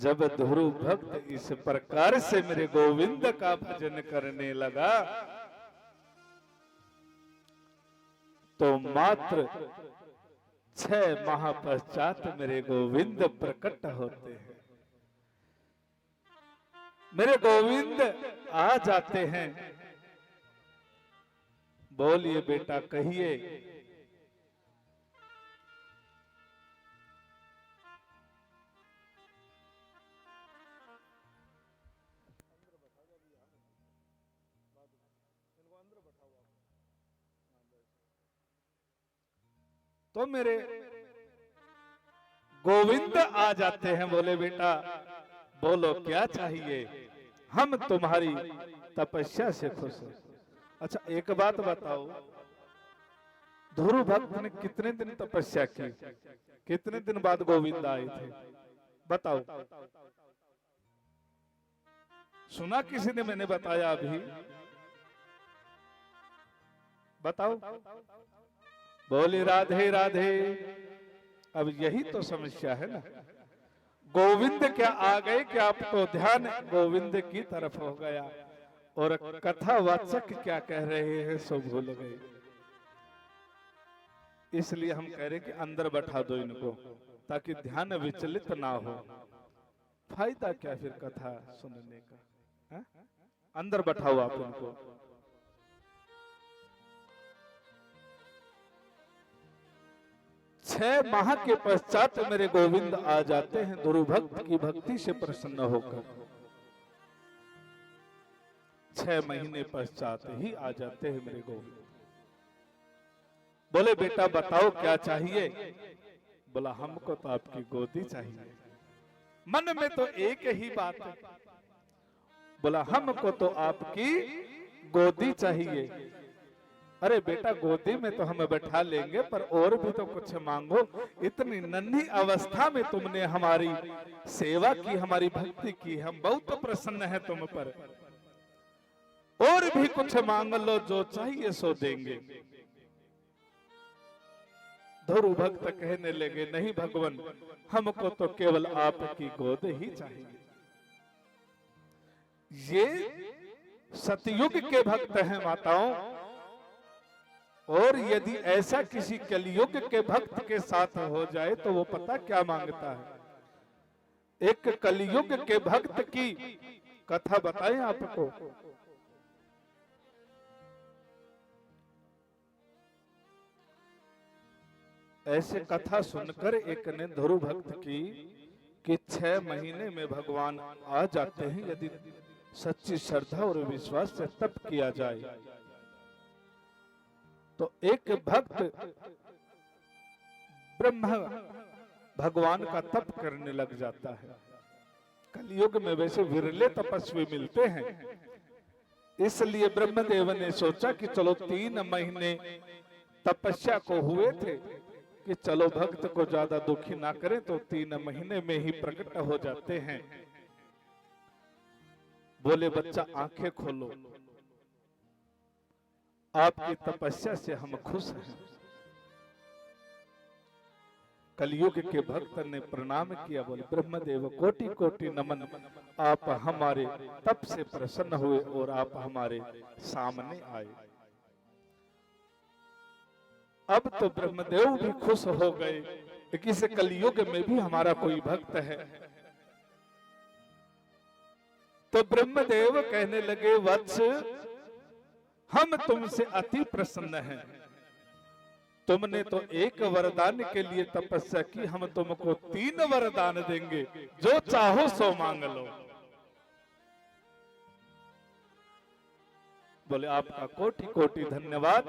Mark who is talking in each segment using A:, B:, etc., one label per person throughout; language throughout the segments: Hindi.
A: जब ध्रुव भक्त इस प्रकार से मेरे गोविंद का भजन करने लगा तो मात्र 6 माह पश्चात मेरे गोविंद प्रकट होते हैं। मेरे गोविंद आ जाते हैं। बोलिए बेटा, कहिए। तो मेरे गोविंद आ जाते हैं। बोले बेटा बोलो क्या चाहिए, हम तुम्हारी तपस्या से खुश हैं। अच्छा एक बात बताओ, ध्रुव भक्त ने कितने दिन तपस्या की, कितने दिन बाद गोविंद आए थे बताओ। सुना किसी ने? मैंने बताया अभी, बताओ। बोले राधे राधे। अब यही तो समस्या है ना, गोविंद क्या आ गए कि आप तो ध्यान गोविंद की तरफ हो गया और कथावाचक क्या कह रहे हैं सो भूल गए। इसलिए हम कह रहे कि अंदर बैठा दो इनको ताकि ध्यान विचलित ना हो। फायदा क्या फिर कथा सुनने का, है? अंदर बैठाओ आप इनको। छह माह के पश्चात मेरे गोविंद आ जाते हैं ध्रुव भक्त की भक्ति से प्रसन्न होकर। 6 महीने पश्चात ही आ जाते हैं मेरे गोविंद। बोले बेटा बताओ क्या चाहिए। बोला हमको तो आपकी गोदी चाहिए। मन में तो एक ही बात है। बोला हमको तो आपकी गोदी चाहिए। अरे बेटा गोदी में तो हम बैठा लेंगे पर और भी तो कुछ मांगो। इतनी नन्ही अवस्था में तुमने हमारी सेवा की, हमारी भक्ति की, हम बहुत प्रसन्न हैं तुम पर। और भी कुछ मांग लो, जो चाहिए सो देंगे। ध्रुव भक्त कहने लगे नहीं भगवान, हमको तो केवल आपकी गोद ही चाहिए। ये सतयुग के भक्त हैं माताओं, और यदि ऐसा किसी कलयुग के भक्त के साथ हो जाए तो वो पता क्या मांगता है। एक कलयुग के भक्त की कथा बताएं आपको। ऐसे कथा सुनकर एक ने ध्रुव भक्त की कि 6 महीने में भगवान आ जाते हैं यदि सच्ची श्रद्धा और विश्वास से तप किया जाए। तो एक भक्त ब्रह्म भगवान का तप करने लग जाता है। कलयुग में वैसे विरले तपस्वी मिलते हैं, इसलिए ब्रह्मदेव ने सोचा कि चलो 3 महीने तपस्या को हुए थे कि चलो भक्त को ज्यादा दुखी ना करें, तो 3 महीने में ही प्रकट हो जाते हैं। बोले बच्चा आंखें खोलो, आपकी तपस्या से हम खुश हैं। कलयुग के भक्त ने प्रणाम किया। बोले ब्रह्मदेव कोटि कोटि नमन, आप हमारे तप से प्रसन्न हुए और आप हमारे सामने आए। अब तो ब्रह्मदेव भी खुश हो गए कि इस कलयुग में भी हमारा कोई भक्त है। तो ब्रह्मदेव कहने लगे वत्स, हम तुमसे अति प्रसन्न हैं। तुमने तो एक वरदान के लिए तपस्या की, हम तुमको 3 वरदान देंगे, जो चाहो सो मांग लो। बोले आपका कोटि कोटि धन्यवाद।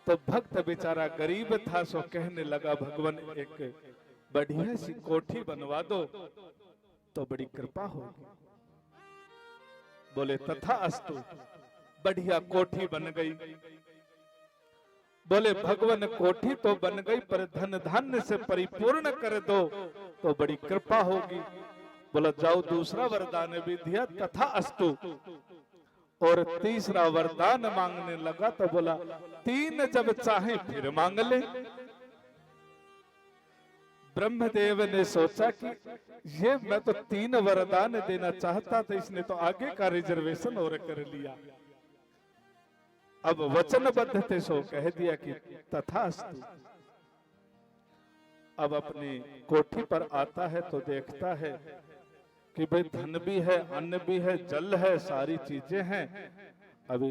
A: तो भक्त बेचारा गरीब था, सो कहने लगा भगवान एक बढ़िया सी कोठी बनवा दो तो बड़ी कृपा होगी। बोले तथा अस्तु, बढ़िया कोठी बन गई। बोले भगवान कोठी तो बन गई पर धन धान्य से परिपूर्ण कर दो तो बड़ी कृपा होगी। बोला जाओ दूसरा वरदान भी दिया, तथा अस्तु। और तीसरा वरदान मांगने लगा तो बोला 3 जब चाहे फिर मांग ले। ब्रह्मदेव ने सोचा कि ये मैं तो 3 वरदान देना चाहता था, इसने तो आगे का रिजर्वेशन और कर लिया। अब वचनबद्ध थे सो कह दिया कि तथास्तु। अब अपनी कोठी पर आता है तो देखता है कि भाई धन भी है, अन्न भी है, जल है, सारी चीजें हैं। अभी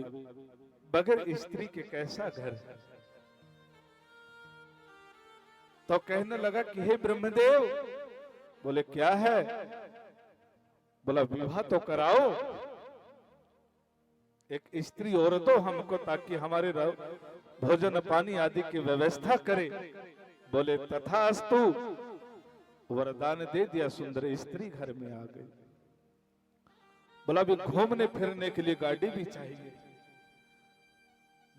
A: बगैर स्त्री के कैसा घर है। तो कहने लगा कि हे ब्रह्मदेव, बोले क्या है? बोला विवाह तो कराओ, एक स्त्री और दो हमको, ताकि हमारे भोजन पानी आदि की व्यवस्था करे। बोले तथास्तु। वरदान दे दिया, सुंदर स्त्री घर में आ गई। बोला भी घूमने फिरने के लिए गाड़ी भी चाहिए।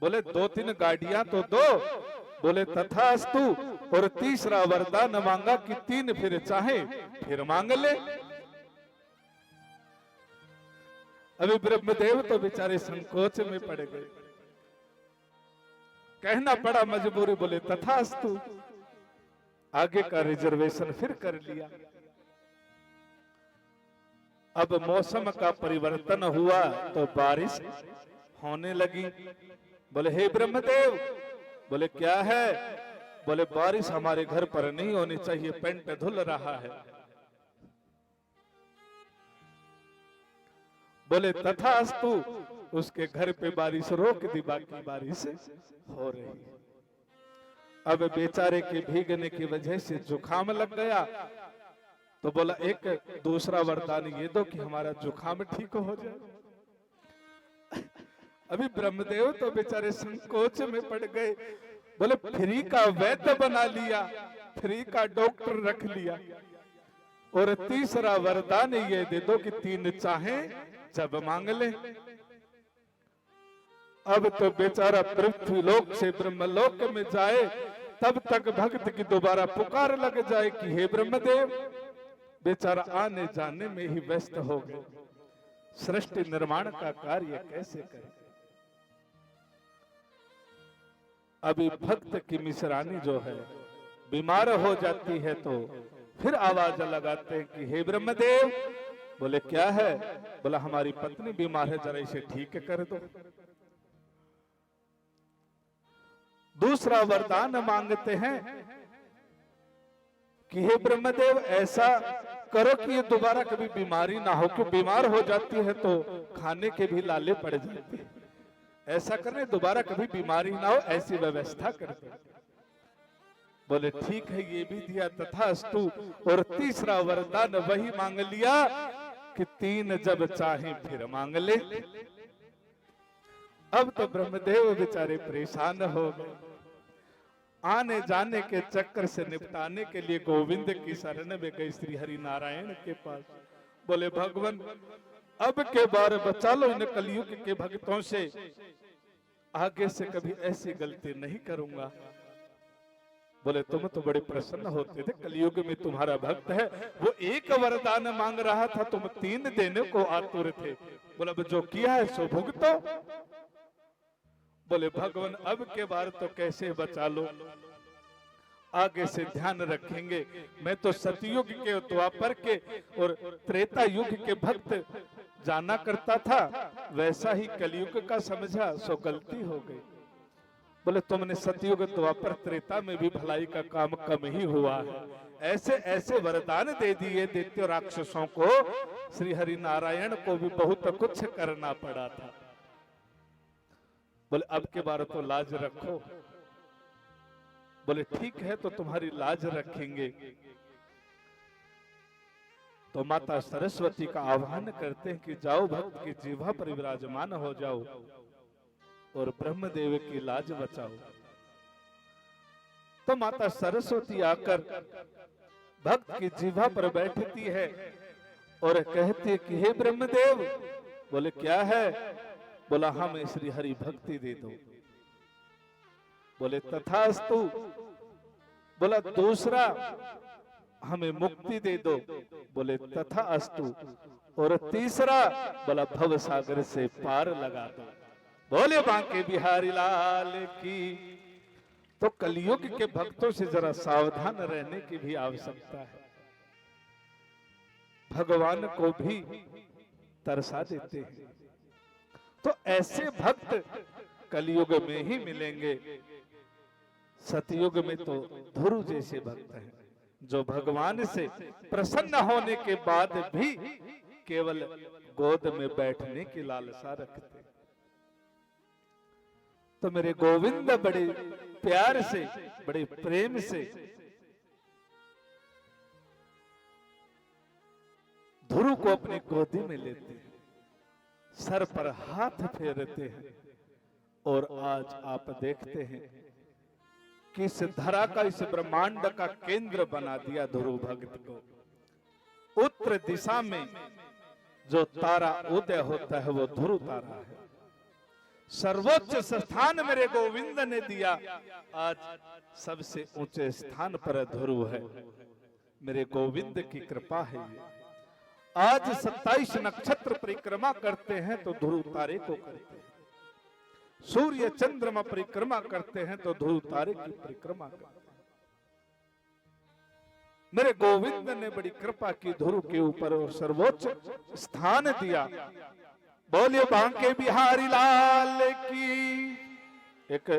A: बोले 2-3 गाड़ियां तो दो। बोले तथास्तु। और तीसरा वरदान मांगा कि 3 फिर चाहे फिर मांग ले। अभी ब्रह्मदेव तो बेचारे संकोच में पड़ गए, कहना पड़ा मजबूरी। बोले तथास्तु। आगे का रिजर्वेशन फिर कर लिया। अब मौसम का परिवर्तन हुआ तो बारिश होने लगी। बोले हे ब्रह्मदेव, बोले क्या है? बोले बारिश हमारे घर पर नहीं होनी चाहिए, पेंट धुल रहा है। बोले तथास्तु। उसके घर पे बारिश रोक दी, बाकी बारिश हो रही है। अब बेचारे के भीगने की वजह से जुकाम लग गया। तो बोला एक दूसरा वरदान ये दो कि हमारा जुकाम ठीक हो जाए। अभी ब्रह्मदेव तो बेचारे संकोच में पड़ गए। बोले फ्री का वैद्य बना लिया, फ्री का डॉक्टर रख लिया। और तीसरा वरदान ये दे दो कि 3 चाहे जब मांग ले। अब तो बेचारा पृथ्वीलोक से ब्रह्मलोक में जाए तब तक भक्त की दोबारा पुकार लग जाए कि हे ब्रह्मदेव। बेचारा आने जाने में ही व्यस्त हो गए। सृष्टि निर्माण का कार्य कैसे करे? अभी भक्त की मिश्रानी जो है बीमार हो जाती है तो फिर आवाज लगाते हैं कि हे ब्रह्मदेव। बोले क्या है? बोला हमारी पत्नी बीमार है, जरा इसे ठीक कर दो। दूसरा वरदान मांगते हैं कि हे ब्रह्मदेव ऐसा करो कि ये दोबारा कभी बीमारी ना हो, क्यों बीमार हो जाती है तो खाने के भी लाले पड़ जाते हैं। ऐसा करने दोबारा कभी बीमारी ना हो, ऐसी व्यवस्था कर दो। बोले ठीक है, ये भी दिया तथास्तु। और तीसरा वरदान वही मांग लिया कि 3 जब चाहे फिर मांग ले। अब तो ब्रह्मदेव बेचारे परेशान हो गए। आने जाने के चक्कर से निपटाने के लिए गोविंद की शरण में गए, श्री हरि नारायण के पास। बोले भगवान अब के बार बचा लो इन कलयुग के भक्तों से, आगे से कभी ऐसी गलती नहीं करूंगा। बोले तुम तो बड़े प्रसन्न होते थे, कलयुग में तुम्हारा भक्त है, वो एक वरदान मांग रहा था, तुम 3 देने को आतुर थे। बोला जो किया है सो भुगतो। बोले भगवान अब के बार तो कैसे बचा लो, आगे से ध्यान रखेंगे। मैं तो सतयुग के, द्वापर के और त्रेता युग के भक्त जाना करता था, वैसा ही कलयुग का समझा, सो गलती हो गई। बोले तुमने सतयुग द्वापर त्रेता में भी भलाई का काम कम ही हुआ है, ऐसे ऐसे वरदान दे दिए दैत्य राक्षसों को, श्री हरि नारायण को भी बहुत कुछ करना पड़ा था। बोले अब के बार तो लाज रखो। बोले ठीक है, तो तुम्हारी लाज रखेंगे। तो माता सरस्वती का आह्वान करते हैं कि जाओ भक्त की जीवा पर विराजमान हो जाओ और ब्रह्मदेव की लाज बचाओ। तो माता सरस्वती आकर भक्त की जीवा पर बैठती है और कहती है कि हे ब्रह्मदेव। बोले क्या है? बोला हमें श्री हरि भक्ति दे दो। बोले तथास्तु। बोला दूसरा हमें मुक्ति दे दो। बोले तथास्तु। और तीसरा बोला भव सागर से पार लगा दो। बोले बांके बिहारी लाल की, तो कलियुग के भक्तों से जरा सावधान रहने की भी आवश्यकता है। भगवान को भी तरसा देते हैं। तो ऐसे भक्त कलियुग में ही मिलेंगे। सतयुग में तो ध्रुव जैसे भक्त हैं, जो भगवान से प्रसन्न होने के बाद भी केवल गोद में बैठने की लालसा रखते। तो मेरे गोविंद बड़े प्यार से, बड़े प्रेम से ध्रुव को अपनी गोदी में लेते हैं, सर पर हाथ फेरते हैं। और आज आप देखते हैं कि इस धरा का, इस ब्रह्मांड का केंद्र बना दिया ध्रुव भक्त को। उत्तर दिशा में जो तारा उदय होता है वो ध्रुव तारा है। सर्वोच्च स्थान मेरे गोविंद ने दिया। आज सबसे ऊंचे स्थान पर ध्रुव है। मेरे गोविंद की कृपा है ये। आज 27 नक्षत्र परिक्रमा करते हैं तो ध्रुव तारे को करते हैं। सूर्य चंद्रमा परिक्रमा करते हैं तो ध्रुव तारे की परिक्रमा करते हैं। मेरे गोविंद ने बड़ी कृपा की ध्रुव के ऊपर और सर्वोच्च स्थान दिया। बोलिए बांके बिहारी लाल की। एक